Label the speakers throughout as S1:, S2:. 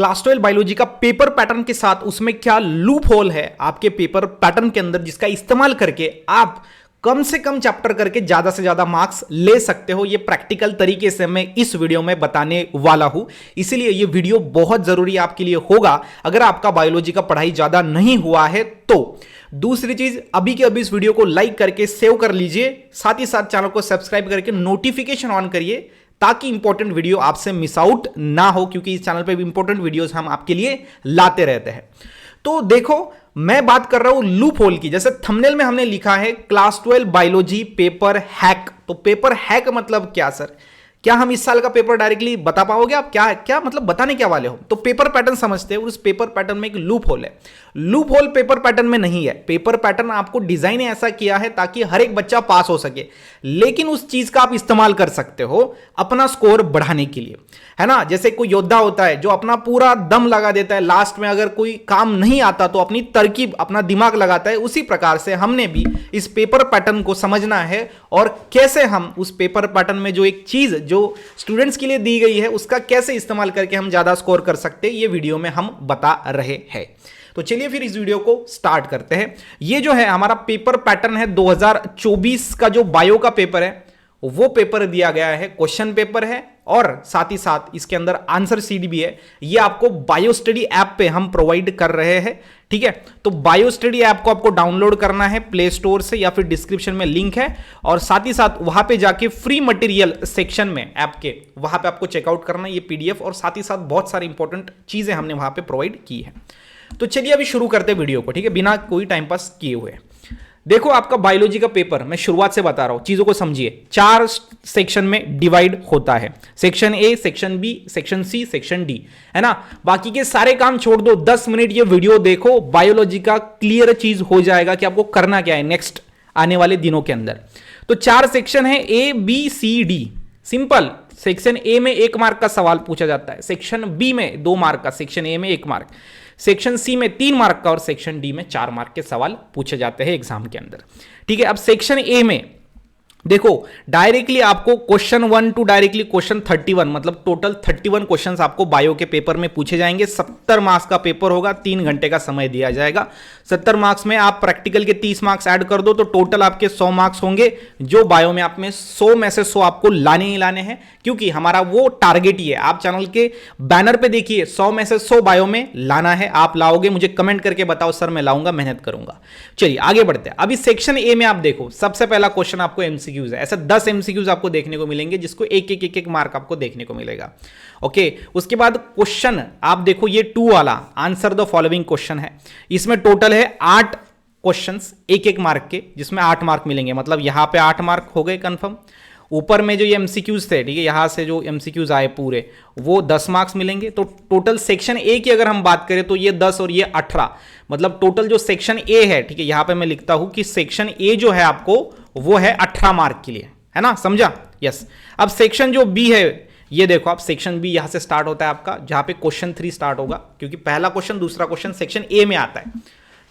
S1: Class 12 biology का paper pattern के साथ उसमें क्या लूप होल है आपके पेपर पैटर्न के अंदर, जिसका इस्तेमाल करके आप कम से कम चैप्टर करके ज्यादा से ज्यादा मार्क्स ले सकते हो। ये प्रैक्टिकल तरीके से मैं इस वीडियो में बताने वाला हूं, इसीलिए ये वीडियो बहुत जरूरी आपके लिए होगा अगर आपका बायोलॉजी का पढ़ाई ज्यादा नहीं हुआ है तो। दूसरी चीज, अभी के अभी इस वीडियो को लाइक करके सेव कर लीजिए, साथ ही साथ चैनल को सब्सक्राइब करके नोटिफिकेशन ऑन करिए ताकि इंपॉर्टेंट वीडियो आपसे मिस आउट ना हो, क्योंकि इस चैनल पे भी इंपॉर्टेंट वीडियोस हम आपके लिए लाते रहते हैं। तो देखो, मैं बात कर रहा हूं लूप होल की। जैसे थंबनेल में हमने लिखा है क्लास 12 बायोलॉजी पेपर हैक, तो पेपर हैक मतलब क्या सर? क्या हम इस साल का पेपर डायरेक्टली बता पाओगे आप? क्या क्या मतलब बताने क्या वाले हो? तो पेपर पैटर्न समझते हैं, उस पेपर पैटर्न में एक लूप होल है। लूप होल पेपर पैटर्न में नहीं है। पेपर पैटर्न आपको डिजाइन ऐसा किया है ताकि हर एक बच्चा पास हो सके, लेकिन उस चीज का आप इस्तेमाल कर सकते हो अपना स्कोर बढ़ाने के लिए, है ना। जैसे कोई योद्धा होता है जो अपना पूरा दम लगा देता है, लास्ट में अगर कोई काम नहीं आता तो अपनी तरकीब, अपना दिमाग लगाता है। उसी प्रकार से हमने भी इस पेपर पैटर्न को समझना है और कैसे हम उस पेपर पैटर्न में जो एक चीज जो स्टूडेंट्स के लिए दी गई है उसका कैसे इस्तेमाल करके हम ज्यादा स्कोर कर सकते हैं, ये वीडियो में हम बता रहे हैं। तो चलिए फिर इस वीडियो को स्टार्ट करते हैं। ये जो है हमारा पेपर पैटर्न है 2024 का, जो बायो का पेपर है वो पेपर दिया गया है, क्वेश्चन पेपर है और साथ ही साथ इसके अंदर आंसर सीट भी है। ये आपको बायो स्टडी ऐप पे हम प्रोवाइड कर रहे हैं, ठीक है। तो बायो स्टडी ऐप को आपको डाउनलोड करना है प्ले स्टोर से या फिर डिस्क्रिप्शन में लिंक है, और साथ ही साथ वहां पे जाके फ्री मटेरियल सेक्शन में ऐप के वहां पे आपको चेकआउट करना है ये पीडीएफ, और साथ ही साथ बहुत सारी इंपॉर्टेंट चीजें हमने वहां पे प्रोवाइड की है। तो चलिए अभी शुरू करते हैं वीडियो को, ठीक है, बिना कोई टाइम पास किए हुए। देखो, आपका बायोलॉजी का पेपर मैं शुरुआत से बता रहा हूं, चीजों को समझिए। 4 सेक्शन में डिवाइड होता है, section A, section B, section C, section D, है ना। बाकी के सारे काम छोड़ दो, 10 मिनट ये वीडियो देखो, बायोलॉजी का क्लियर चीज हो जाएगा कि आपको करना क्या है नेक्स्ट आने वाले दिनों के अंदर। तो 4 सेक्शन है, A B C D. Simple, section A में 1 मार्क का सवाल पूछा जाता है, सेक्शन बी में 2 मार्क का, सेक्शन ए में 1 मार्क, सेक्शन सी में 3 मार्क का और सेक्शन डी में 4 मार्क के सवाल पूछे जाते हैं एग्जाम के अंदर, ठीक है। अब सेक्शन ए में देखो, डायरेक्टली आपको क्वेश्चन 1 टू डायरेक्टली क्वेश्चन 31, मतलब टोटल 31 क्वेश्चंस आपको बायो के पेपर में पूछे जाएंगे। 70 मार्क्स का पेपर होगा, 3 घंटे का समय दिया जाएगा। 70 मार्क्स में आप प्रैक्टिकल के 30 मार्क्स ऐड कर दो तो टोटल आपके 100 मार्क्स होंगे, जो बायो में आप में 100 में से 100 आपको लाने ही लाने हैं, क्योंकि हमारा वो टारगेट ही है। आप चैनल के बैनर पे देखिए 100 में से 100 बायो में लाना है। आप लाओगे, मुझे कमेंट करके बताओ सर मैं लाऊंगा, मेहनत करूंगा। चलिए आगे बढ़ते हैं। अभी सेक्शन ए में आप देखो, सबसे पहला क्वेश्चन आपको एमसीक्यूज है। ऐसे 10 एमसीक्यूज आपको देखने को मिलेंगे, जिसको एक मार्क आपको देखने को मिलेगा, ओके। उसके बाद क्वेश्चन आप देखो, ये 2 वाला आंसर द फॉलोइंग क्वेश्चन है। इसमें टोटल है 8 क्वेश्चंस, एक मार्क के, जिसमें 8 मार्क मिलेंगे, मतलब यहां पे 8 मार्क हो गए कंफर्म। ऊपर में जो ये एमसीक्यूज थे, ठीक है, यहां से जो एमसीक्यूज आए पूरे, वो 10 मार्क्स मिलेंगे। तो टोटल सेक्शन ए की अगर हम बात करें तो ये 10 और ये 18, मतलब टोटल जो सेक्शन ए है, ठीक है, यहां पे मैं लिखता हूं कि सेक्शन ए जो है आपको वो है 18 मार्क के लिए, है ना, समझा? यस। अब सेक्शन जो बी है, ये देखो आप, सेक्शन बी यहां से स्टार्ट होता है आपका, जहां पे क्वेश्चन 3 स्टार्ट होगा, क्योंकि पहला क्वेश्चन दूसरा क्वेश्चन सेक्शन ए में आता है,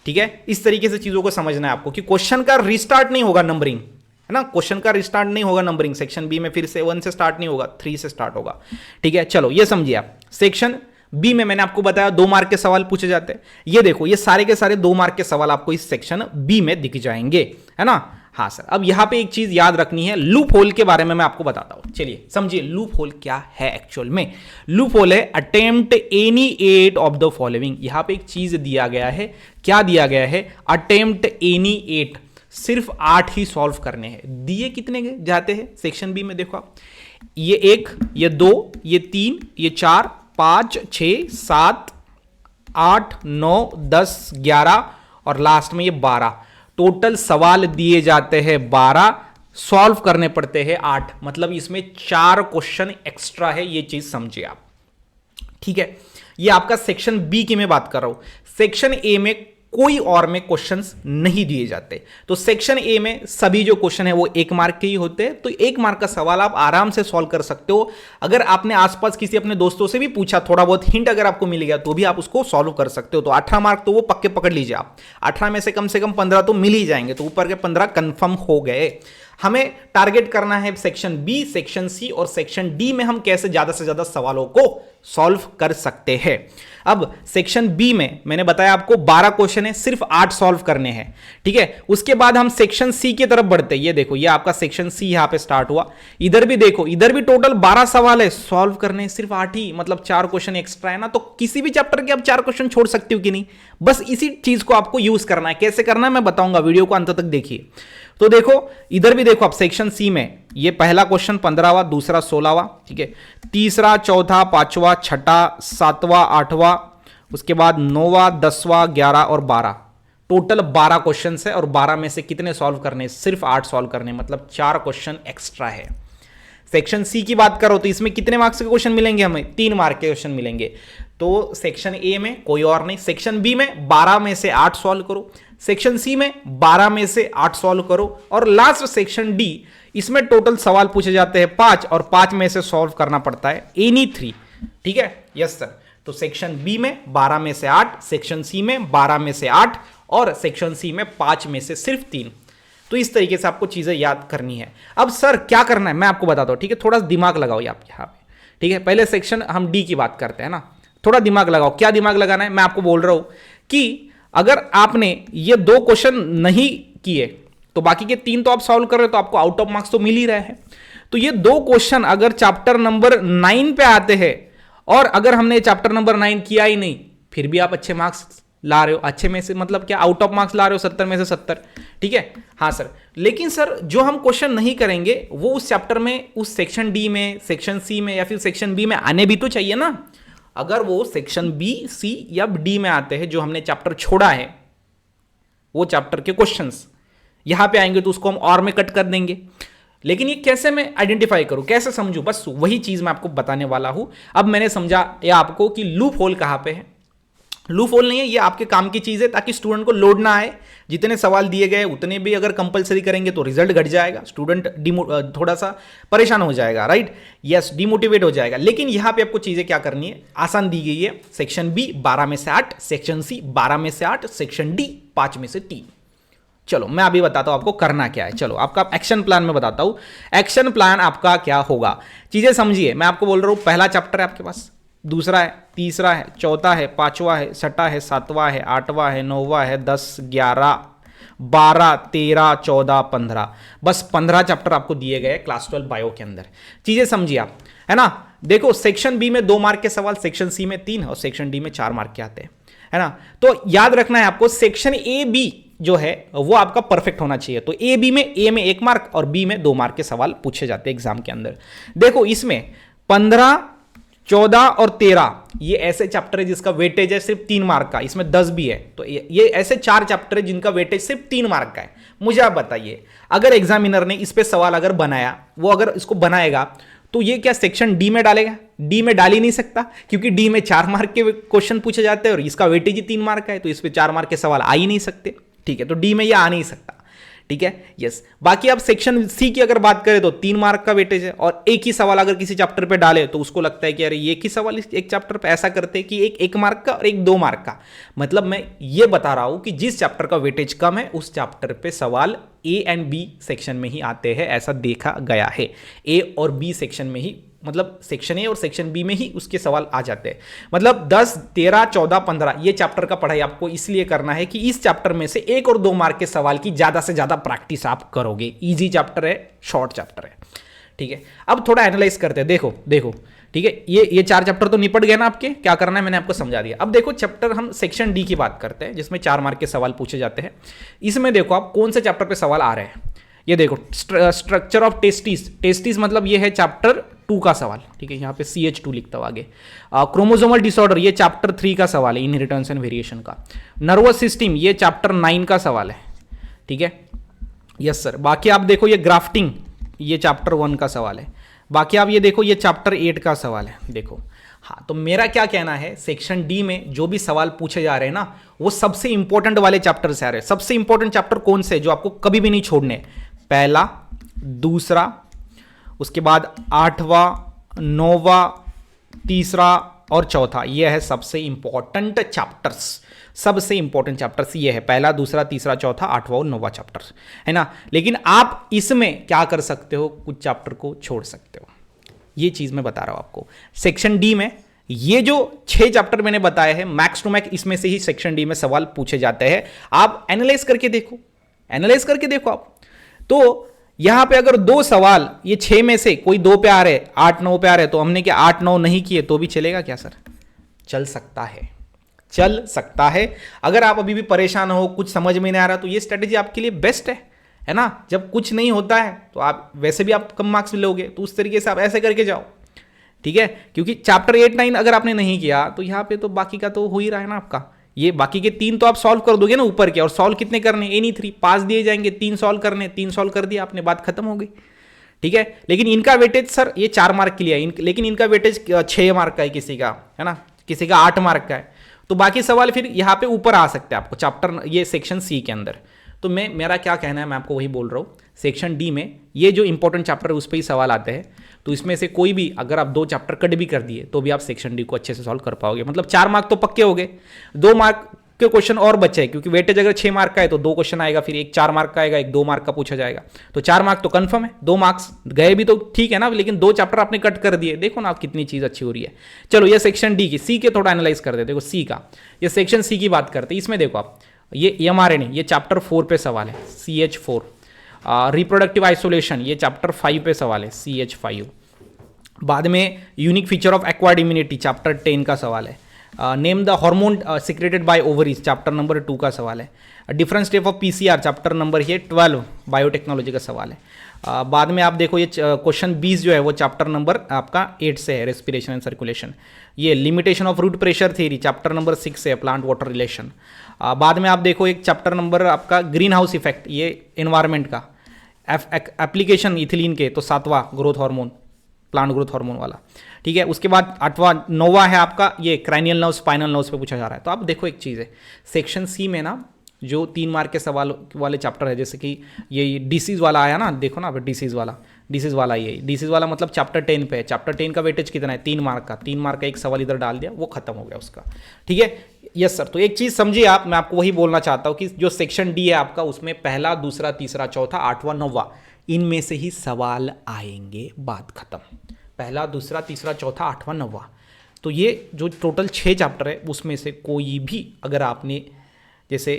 S1: ठीक है। इस तरीके से चीजों को समझना है आपको कि क्वेश्चन का रिस्टार्ट नहीं होगा नंबरिंग, है ना, क्वेश्चन का रिस्टार्ट नहीं होगा नंबरिंग। सेक्शन बी में फिर से 1 से स्टार्ट नहीं होगा, 3 से स्टार्ट होगा, ठीक है। चलो ये समझिए आप। सेक्शन बी में मैंने आपको बताया 2 मार्क के सवाल पूछे जाते हैं। ये देखो, ये सारे के सारे 2 मार्क के सवाल आपको इस सेक्शन बी में दिख जाएंगे, है ना। हाँ सर, अब यहां पे एक चीज याद रखनी है, लूप होल के बारे में मैं आपको बताता हूं। चलिए समझिए लूप होल क्या है एक्चुअल में। लूप होल है attempt any 8 of the following. यहां पे एक चीज दिया गया है, क्या दिया गया है? अटेम्प्ट एनी 8, सिर्फ 8 ही सॉल्व करने हैं। दिए कितने जाते हैं सेक्शन बी में? देखो आप, ये 1, ये 2, ये 3, ये 4, 5, 6, 7, 8, 9, 10, 11 और लास्ट में ये 12। टोटल सवाल दिए जाते हैं 12, सॉल्व करने पड़ते हैं 8, मतलब इसमें 4 क्वेश्चन एक्स्ट्रा है। ये चीज समझिए आप, ठीक है। ये आपका सेक्शन बी की मैं बात कर रहा हूं। सेक्शन ए में कोई और में क्वेश्चंस नहीं दिए जाते। तो सेक्शन ए में सभी जो क्वेश्चन है वो 1 मार्क के ही होते हैं। तो 1 मार्क का सवाल आप आराम से सॉल्व कर सकते हो। अगर आपने आसपास किसी अपने दोस्तों से भी पूछा, थोड़ा बहुत हिंट अगर आपको मिल गया तो भी आप उसको सॉल्व कर सकते हो। तो 18 मार्क तो वो पक्के पकड़ लीजिए आप। 18 में से कम 15 तो मिल ही जाएंगे, तो ऊपर के 15 कंफर्म हो गए। हमें टारगेट करना है सेक्शन बी, सेक्शन सी और सेक्शन डी में हम कैसे ज्यादा से ज्यादा सवालों को सॉल्व कर सकते हैं। अब सेक्शन बी में मैंने बताया आपको 12 क्वेश्चन है, सिर्फ 8 सॉल्व करने हैं, ठीक है। उसके बाद हम सेक्शन सी की तरफ बढ़ते हैं। ये देखो, ये आपका सेक्शन सी यहां पे स्टार्ट हुआ। इधर भी देखो, इधर भी टोटल 12 सवाल है, सॉल्व करने सिर्फ 8 ही, मतलब 4 क्वेश्चन एक्स्ट्रा है ना। तो किसी भी चैप्टर के आप 4 क्वेश्चन छोड़ सकते हो कि नहीं, बस इसी चीज को आपको यूज करना है। कैसे करना है मैं बताऊंगा, वीडियो को अंत तक देखिए। तो देखो, इधर भी देखो आप सेक्शन सी में ये पहला क्वेश्चन 15वां, दूसरा 16वां, ठीक है, तीसरा, चौथा, पांचवा, छठा, 7वां, 8वां, उसके बाद 9वां, 10वां, 11 और 12, टोटल 12 क्वेश्चन है। और 12 में से कितने सॉल्व करने, सिर्फ 8 सॉल्व करने, मतलब 4 क्वेश्चन एक्स्ट्रा है। सेक्शन सी की बात करो तो इसमें कितने मार्क्स के क्वेश्चन मिलेंगे हमें, 3 मार्क के क्वेश्चन मिलेंगे। तो सेक्शन ए में कोई और नहीं, सेक्शन बी में 12 में से 8 सॉल्व करो, सेक्शन सी में 12 में से 8 सॉल्व करो, और लास्ट सेक्शन डी, इसमें टोटल सवाल पूछे जाते हैं 5 और 5 में से सॉल्व करना पड़ता है एनी 3, ठीक है। Yes sir. तो सेक्शन बी में 12 में से 8, सेक्शन सी में 12 में से 8 और सेक्शन सी में 5 में से सिर्फ 3। तो इस तरीके से आपको चीजें याद करनी है। अब सर क्या करना है मैं आपको बताता हूं, ठीक है, थोड़ा दिमाग लगाओ आप यहां पे, ठीक है। पहले सेक्शन हम डी की बात करते हैं ना, थोड़ा दिमाग लगाओ। क्या दिमाग लगाना है, मैं आपको बोल रहा हूं कि अगर आपने ये 2 क्वेश्चन नहीं किए तो बाकी के 3 तो आप सॉल्व कर रहे हो, तो आपको आउट ऑफ मार्क्स तो मिल ही रहे हैं। तो ये 2 क्वेश्चन अगर चैप्टर नंबर 9 पे आते हैं और अगर हमने चैप्टर नंबर 9 किया ही नहीं, फिर भी आप अच्छे मार्क्स ला रहे हो। अच्छे में से मतलब क्या, आउट ऑफ मार्क्स ला रहे हो 70 में से 70, ठीक है। हाँ सर, लेकिन सर जो हम क्वेश्चन नहीं करेंगे वो उस चैप्टर में, उस सेक्शन डी में, सेक्शन सी में या फिर सेक्शन बी में आने भी तो चाहिए ना। अगर वो सेक्शन बी, सी या डी में आते हैं, जो हमने चैप्टर छोड़ा है वो चैप्टर के क्वेश्चंस यहां पे आएंगे, तो उसको हम और में कट कर देंगे। लेकिन ये कैसे मैं आइडेंटिफाई करूं, कैसे समझूं, बस वही चीज मैं आपको बताने वाला हूं। अब मैंने समझा या आपको कि लूप होल कहां पे है। लूप होल नहीं है, ये आपके काम की चीज है ताकि स्टूडेंट को लोड ना आए। जितने सवाल दिए गए उतने भी अगर कंपलसरी करेंगे तो रिजल्ट घट जाएगा, स्टूडेंट थोड़ा सा परेशान हो जाएगा, राइट, यस, डिमोटिवेट हो जाएगा। लेकिन यहां पे आपको चीजें क्या करनी है, आसान दी गई है। सेक्शन बी 12 में से 8, सेक्शन सी 12 में से 8, सेक्शन डी 5 में से 3। चलो मैं अभी बताता हूं आपको करना क्या है। चलो आपका एक्शन प्लान में बताता हूं। एक्शन प्लान आपका क्या होगा, चीजें समझिए। मैं आपको बोल रहा हूं, पहला चैप्टर है आपके पास, दूसरा है, तीसरा है, चौथा है, पांचवा है, छठा है, 7वां है, 8वां है, 9वां है, 10, 11, 12, 13, 14, 15, बस 15 चैप्टर आपको दिए गए क्लास 12 बायो के अंदर। चीजें समझिए आप, है ना। देखो सेक्शन बी में 2 मार्क के सवाल, सेक्शन सी में 3 और सेक्शन डी में 4 मार्क के आते हैं, है ना। तो याद रखना है आपको, सेक्शन ए बी जो है वो आपका परफेक्ट होना चाहिए। तो ए बी में, ए में 1 मार्क और बी में 2 मार्क के सवाल पूछे जाते हैं एग्जाम के अंदर। देखो इसमें 15, 14 और 13 ये ऐसे चैप्टर है जिसका वेटेज है सिर्फ 3 मार्क का, इसमें 10 भी है। तो ये ऐसे 4 चैप्टर है जिनका वेटेज सिर्फ 3 मार्क का है। मुझे आप बताइए, अगर एग्जामिनर ने इस पे सवाल अगर बनाया, वो अगर इसको बनाएगा तो ये क्या सेक्शन डी में डालेगा? डी में डाल ही नहीं सकता, क्योंकि डी में 4 मार्क के क्वेश्चन पूछे जाते हैं और इसका वेटेज ही 3 मार्क का है, तो इस पे 4 मार्क के सवाल आ ही नहीं सकते, ठीक है। तो डी में ये आ नहीं सकता, ठीक है, यस। बाकी आप सेक्शन सी की अगर बात करें तो 3 मार्क का वेटेज है, और एक ही सवाल अगर किसी चैप्टर पे डाले तो उसको लगता है कि अरे एक ही सवाल एक चैप्टर पे, ऐसा करते हैं कि एक 1 मार्क का और एक 2 मार्क का। मतलब मैं ये बता रहा हूं कि जिस चैप्टर का वेटेज कम है उस चैप्टर पे सवाल ए एंड बी सेक्शन में ही आते हैं, ऐसा देखा गया है। ए और बी सेक्शन में ही, मतलब सेक्शन ए और सेक्शन बी में ही उसके सवाल आ जाते हैं। मतलब 10, 13, 14, 15 ये चैप्टर का पढ़ाई आपको इसलिए करना है कि इस चैप्टर में से 1 और 2 मार्क के सवाल की ज्यादा से ज्यादा प्रैक्टिस आप करोगे। इजी चैप्टर है, शॉर्ट चैप्टर है, ठीक है। अब थोड़ा एनालाइज करते हैं। देखो ठीक है, ये 4 चैप्टर तो निपट गए ना आपके। क्या करना है मैंने आपको समझा दिया। अब देखो चैप्टर हम सेक्शन डी की बात करते हैं जिसमें 4 मार्क के सवाल पूछे जाते हैं। इसमें देखो आप कौन से चैप्टर पे सवाल आ रहे हैं। ये देखो स्ट्रक्चर ऑफ टेस्टिस मतलब ये है चैप्टर 2 का सवाल, ठीक है। यहाँ पे CH2 लिखता हूँ आगे। क्रोमोसोमल डिसऑर्डर ये चैप्टर 3 का सवाल है, इनहेरिटेंस एंड वेरिएशन का। नर्वस सिस्टम ये चैप्टर 9 का सवाल है, ठीक है, यस सर। बाकी आप देखो ये ग्राफ्टिंग ये चैप्टर 1 का सवाल है। बाकी आप ये देखो ये चैप्टर 8 का सवाल है, देखो। हाँ, तो मेरा क्या कहना है, सेक्शन डी में जो भी सवाल पूछे जा रहे हैं ना, वो सबसे इंपॉर्टेंट वाले चैप्टर से आ रहे हैं। सबसे इंपॉर्टेंट चैप्टर कौन से जो आपको कभी भी नहीं छोड़ने? पहला, दूसरा, उसके बाद 8वां, 9वां, तीसरा और चौथा, ये है सबसे इंपॉर्टेंट चैप्टर्स। सबसे इंपॉर्टेंट चैप्टर्स ये है, पहला, दूसरा, तीसरा, चौथा, आठवां और नौवां चैप्टर, है ना। लेकिन आप इसमें क्या कर सकते हो, कुछ चैप्टर को छोड़ सकते हो, ये चीज मैं बता रहा हूं आपको। सेक्शन डी में ये जो 6 चैप्टर मैंने बताए हैं, मैक्स टू मैक्स इसमें से ही सेक्शन डी में सवाल पूछे जाते हैं। आप एनालाइज करके देखो, एनालाइज करके देखो आप। तो यहां पे अगर 2 सवाल ये 6 में से कोई 2 पे आ रहे, 8-9 पे आ रहे, तो हमने क्या 8-9 नहीं किए तो भी चलेगा क्या सर? चल सकता है, चल सकता है। अगर आप अभी भी परेशान हो, कुछ समझ में नहीं आ रहा, तो ये स्ट्रेटेजी आपके लिए बेस्ट है ना। जब कुछ नहीं होता है तो आप वैसे भी आप कम मार्क्स लोगे, तो उस तरीके से आप ऐसे करके जाओ, ठीक है। क्योंकि चैप्टर 8-9 अगर आपने नहीं किया तो यहां पे तो बाकी का तो हो ही रहा है ना आपका। ये बाकी के 3 तो आप सॉल्व कर दोगे ना ऊपर के, और सॉल्व कितने करने, एनी 3 पास दिए जाएंगे, 3 सॉल्व करने, 3 सॉल्व कर दिया आपने, बात खत्म हो गई, ठीक है। लेकिन इनका वेटेज सर ये 4 मार्क के लिए है, लेकिन इनका वेटेज 6 मार्क का है किसी का, है ना, किसी का 8 मार्क का है। तो बाकी सवाल फिर यहाँ पे ऊपर आ सकते हैं आपको चैप्टर ये सेक्शन सी के अंदर। तो मेरा क्या कहना है, मैं आपको वही बोल रहा हूँ। सेक्शन डी में ये जो इंपॉर्टेंट चैप्टर है उस पर ही सवाल आते हैं। तो इसमें से कोई भी अगर आप 2 चैप्टर कट भी कर दिए तो भी आप सेक्शन डी को अच्छे से सॉल्व कर पाओगे। मतलब 4 मार्क तो पक्के हो गए, 2 मार्क के क्वेश्चन और बचे, क्योंकि वेटेज अगर 6 मार्क का है तो 2 क्वेश्चन आएगा, फिर एक 4 मार्क का आएगा, एक 2 मार्क का पूछा जाएगा। तो 4 मार्क तो कंफर्म है, 2 मार्क्स गए भी तो ठीक है ना, लेकिन 2 चैप्टर आपने कट कर दिए। देखो ना आप कितनी चीज अच्छी हो रही है। चलो ये सेक्शन डी की, सी के थोड़ा एनालाइज कर देते। देखो सी का, ये सेक्शन सी की बात करते हैं। इसमें देखो आप, ये mRNA, ये चैप्टर 4 पे सवाल है, CH4। रिप्रोडक्टिव आइसोलेशन, ये चैप्टर 5 पे सवाल है, CH5। बाद में unique feature of acquired immunity, chapter 10 का सवाल है। Name the hormone secreted by ovaries, chapter number 2 का सवाल है। Different step of PCR, chapter number ये 12 बायोटेक्नोलॉजी का सवाल है। बाद में आप देखो ये क्वेश्चन 20 जो है वो चैप्टर नंबर आपका 8 से है, रेस्पिरेशन एंड सर्कुलेशन। ये limitation of root pressure theory, chapter number 6 से है, प्लांट वाटर रिलेशन। बाद में आप देखो एक चैप्टर नंबर आपका ग्रीन हाउस इफेक्ट, ये एनवायरमेंट का एप्लीकेशन इथिलीन के, तो 7वां growth hormone, plant growth hormone वाला, ठीक है। उसके बाद 8वां 9वां है आपका ये क्रैनियल नर्व, स्पाइनल नर्व्स पे पूछा जा रहा है। तो आप देखो एक चीज़ है, सेक्शन सी में ना जो 3 मार्क के सवाल वाले चैप्टर है, जैसे कि ये डिसीज वाला आया ना, देखो ना डिसीज वाला ये डिसीज वाला मतलब चैप्टर 10 पे है। चैप्टर 10 का वेटेज कितना है, 3 मार्क का, 3 मार्क का एक सवाल इधर डाल दिया, वो खत्म हो गया उसका, ठीक है। यस सर, तो एक चीज समझिए आप, मैं आपको वही बोलना चाहता हूं कि जो सेक्शन डी है आपका, उसमें पहला, दूसरा, तीसरा, चौथा, 8वां, 9वां, इनमें से ही सवाल आएंगे, बात खत्म। पहला, दूसरा, तीसरा, चौथा, 8वां, 9वां, तो ये जो टोटल 6 चैप्टर है उसमें से कोई भी अगर आपने जैसे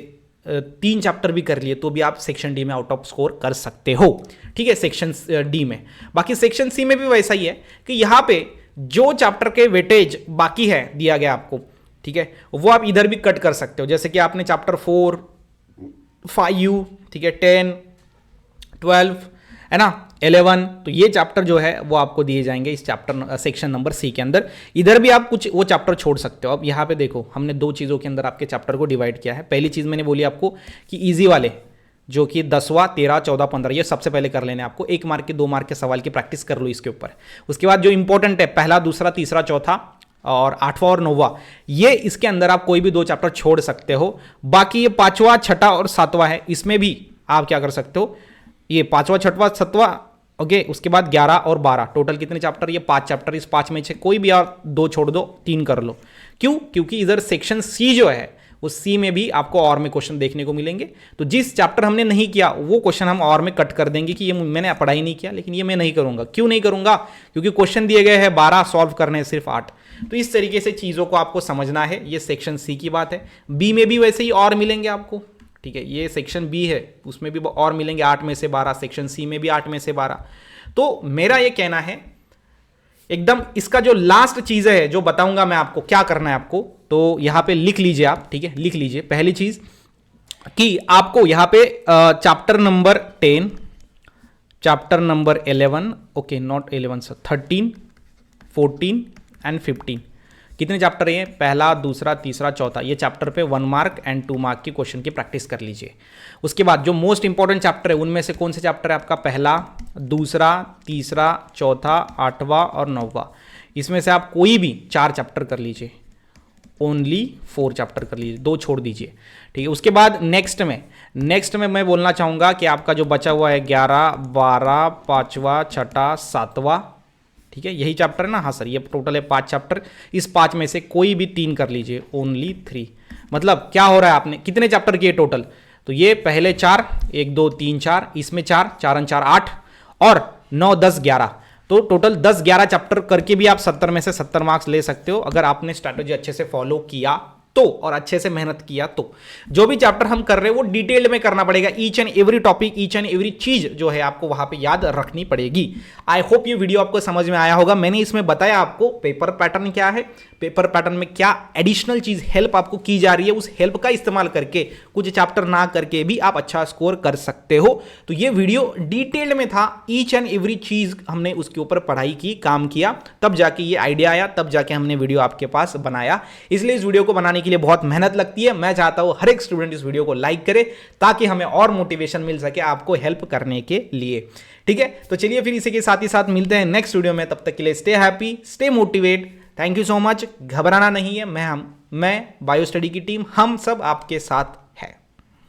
S1: 3 चैप्टर भी कर लिए तो भी आप सेक्शन डी में आउट ऑफ स्कोर कर सकते हो, ठीक है, सेक्शन डी में। बाकी सेक्शन सी में भी वैसा ही है कि यहाँ पे जो चैप्टर के वेटेज बाकी है दिया गया आपको, ठीक है, वो आप इधर भी कट कर सकते हो। जैसे कि आपने चैप्टर 4, 5, ठीक है, 10, 12, है ना, 11, तो ये चैप्टर जो है वो आपको दिए जाएंगे इस चैप्टर सेक्शन नंबर सी के अंदर। इधर भी आप कुछ वो चैप्टर छोड़ सकते हो। अब यहाँ पे देखो, हमने 2 चीज़ों के अंदर आपके चैप्टर को डिवाइड किया है। पहली चीज़ मैंने बोली आपको कि ईजी वाले जो कि 10वां, 13, 14, 15, ये सबसे पहले कर लेने आपको। 1 मार्क के 2 मार्क के सवाल की प्रैक्टिस कर लो इसके ऊपर। उसके बाद जो इंपॉर्टेंट है, पहला, दूसरा, तीसरा, चौथा और 8वां और 9वां, ये इसके अंदर आप कोई भी 2 चैप्टर छोड़ सकते हो। बाकी ये 5वां, 6ठा और 7वां है, इसमें भी आप क्या कर सकते हो, ये 5वां, 6वां, 7वां, ओके। उसके बाद 11 और 12, टोटल कितने चैप्टर, ये 5 चैप्टर। इस 5 में से कोई भी और 2 छोड़ दो, 3 कर लो। क्यों? क्योंकि इधर सेक्शन सी जो है उस सी में भी आपको और में क्वेश्चन देखने को मिलेंगे। तो जिस चैप्टर हमने नहीं किया वो क्वेश्चन हम और में कट कर देंगे कि ये मैंने पढ़ाई नहीं किया, लेकिन ये मैं नहीं करूंगा। क्यों नहीं करूंगा? क्योंकि क्वेश्चन दिए गए हैं 12, सॉल्व करने हैं सिर्फ 8। तो इस तरीके से चीज़ों को आपको समझना है। ये सेक्शन सी की बात है। बी में भी वैसे ही और मिलेंगे आपको, ठीक है। ये सेक्शन बी है, उसमें भी और मिलेंगे 8 में से 12, सेक्शन सी में भी 8 में से 12। तो मेरा ये कहना है एकदम, इसका जो लास्ट चीज़ है जो बताऊंगा मैं आपको क्या करना है आपको, तो यहां पे लिख लीजिए आप, ठीक है, लिख लीजिए। पहली चीज कि आपको यहां पे chapter number 10, chapter number 11, okay not 11 sir, 13, 14 and 15, कितने चैप्टर हैं? पहला, दूसरा, तीसरा, चौथा। ये चैप्टर पे 1 मार्क एंड 2 मार्क की क्वेश्चन की प्रैक्टिस कर लीजिए। उसके बाद जो मोस्ट इंपॉर्टेंट चैप्टर है उनमें से कौन से चैप्टर है आपका? पहला, दूसरा, तीसरा, चौथा, 8वां और 9वां। इसमें से आप कोई भी 4 चैप्टर कर लीजिए, ओनली 4 चैप्टर कर लीजिए, 2 छोड़ दीजिए, ठीक है। उसके बाद नेक्स्ट में मैं बोलना चाहूँगा कि आपका जो बचा हुआ है 11, 12, 5वां, 6ठा, 7वां, ठीक है, यही चैप्टर है ना? हाँ सर, ये टोटल है 5 चैप्टर। इस 5 में से कोई भी 3 कर लीजिए, ओनली 3। मतलब क्या हो रहा है, आपने कितने चैप्टर किए टोटल? तो ये पहले 4, 1 2 3 4, इसमें 4 4 4 8 और 9 10 11, तो टोटल 10 11 चैप्टर करके भी आप 70 में से 70 मार्क्स ले सकते हो, अगर आपने स्ट्रैटेजी अच्छे से फॉलो किया तो, और अच्छे से मेहनत किया तो। जो भी चैप्टर हम कर रहे हैं वो डिटेल्ड में करना पड़ेगा, each and every topic, each and every चीज जो है आपको वहां पे याद रखनी पड़ेगी। आई होप ये वीडियो आपको समझ में आया होगा। मैंने इसमें बताया आपको पेपर पैटर्न क्या है, पेपर पैटर्न में क्या एडिशनल चीज हेल्प आपको की जा रही है, उस हेल्प का इस्तेमाल करके कुछ चैप्टर ना करके भी आप अच्छा स्कोर कर सकते हो। तो ये वीडियो डिटेल्ड में था, ईच एंड एवरी चीज हमने उसके ऊपर पढ़ाई की, काम किया, तब जाके ये आइडिया आया, तब जाके हमने वीडियो आपके पास बनाया। इसलिए इस वीडियो को बनाने के लिए बहुत मेहनत लगती है। मैं चाहता हूं हर एक स्टूडेंट इस वीडियो को लाइक करे ताकि हमें और मोटिवेशन मिल सके आपको हेल्प करने के लिए। ठीक है, तो चलिए फिर इसी के साथ ही साथ मिलते हैं नेक्स्ट वीडियो में। तब तक के लिए stay happy, stay motivate. Thank you so much. घबराना नहीं है, मैं बायो स्टडी की टीम, हम सब आपके साथ